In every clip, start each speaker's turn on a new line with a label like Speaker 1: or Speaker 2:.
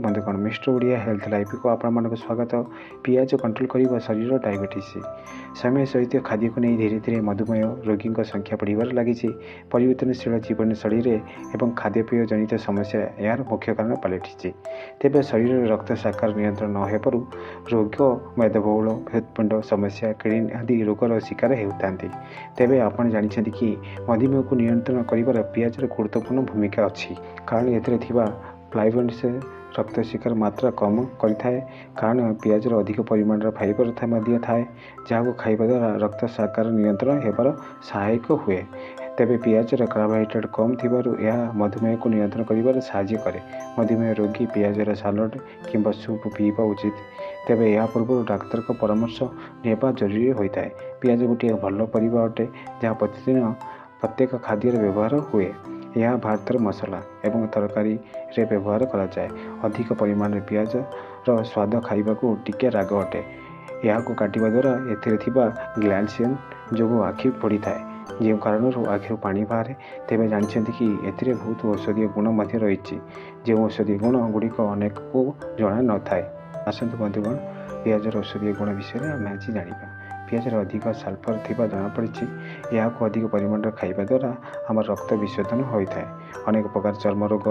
Speaker 1: बंधुगण mister Odia health life को आपण स्वागत। पियाज कंट्रोल कर शरीर डायबिटीज समय सहित खाद्य को नहीं धीरे धीरे मधुमेह रोगी संख्या बढ़िबार लगी। परिवर्तनशील जीवनशैली एवं खाद्यपेय जनित समस्या यार मुख्य कारण पलटि। तेज शरीर रक्त साकार नियंत्रण न हो रोग मेदबहुल हृदपिंड समस्या किडनी आदि रोगर शिकार होता। तेज आप जानते कि मधुमेह को नियंत्रण कर पियाजर गुरुत्वपूर्ण भूमिका अच्छी कारण ए फ्लावोनॉइड्स रक्त शिकार मात्रा कम करें। कारण पियाजर अधिक परिमाण फाइबर थाए जहाँ खाइबा द्वारा रक्त साकार नियंत्रण होबार सहायक हुए। तेबे पियाजर कार्बोहाइड्रेट कम थी मधुमेह को नियंत्रण कर साहाय्य करे। मधुमेह रोगी पियाजर सालाड किंबा सूप पीवा उचित। तेबे या पूर्व डाक्तर का परामर्श नेबा जरूरी होता है। पियाज गोटे भल परिबा अटे जहाँ प्रतिदिन प्रत्येक खाद्य व्यवहार हुए। यह भारतर मसला एवं तरकारी रे व्यवहार करा जाए। अधिक परिमाण पियाज स्वाद खाइबा को टिके राग अटे। यह काटिबा द्वारा एथिरे ग्लाइसिन जो आखि पड़ी थाए जो कारण आखिर पानी बाहर। तेज जानते कि एथिरे बहुत औषधीय गुण रही जो औषधीय गुण गुड़िक अनेक को जना न थाए। आसतु बंधुगण पियाजर औषधीय गुण विषय आम आज जाना। पियाजर अधिक सल्फर थिबा जनापड़ी। यह अधिक परिमाण खाइबा द्वारा आम रक्त विशोधन होता है। अनेक प्रकार चर्म रोग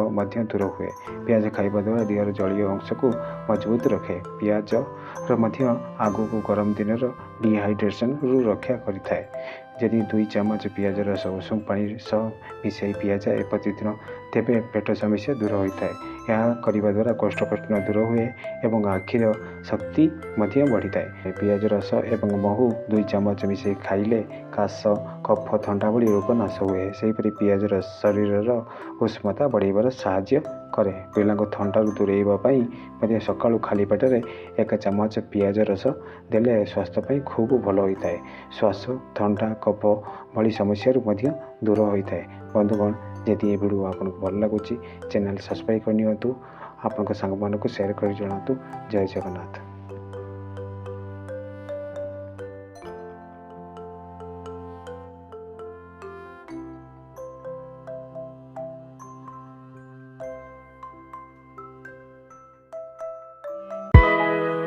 Speaker 1: दूर हुए। पियाज खाइबा द्वारा देहर जलीय अंश को मजबूत रखे। पियाज आगु को गरम दिन डिहाइड्रेशन रक्षा करें। यदि 2 चामच पियाज रस उषुम पानी सह मिसाई पियाज प्रतिदिन तेबे पेट समस्या दूर होता है। यह करने द्वारा कोष्ठकाठिन्य दूर हुए और आखिर शक्ति बढ़ी थाए। पियाज रस एवं महू 2 चामच मिसाई खाइले काश कफ थंडा भली रोग नाश हुए। सेहीपरि पियाज शरीर उष्णता बढ़ाइबार साहाय्य करे। पिला थंडा दूरेबाई सकाळु खाली पेटरे 1 चामच पियाज रस देले स्वास्थ्य खूब भल होता है। श्वास थंडा कफ भली समस्या दूर होता है। बंधुगण यदि ये वीडियो आपको भल लगुच चैनल सब्सक्राइब करनी। आपन सांग मानक शेयर कर जनातु। जय जगन्नाथ।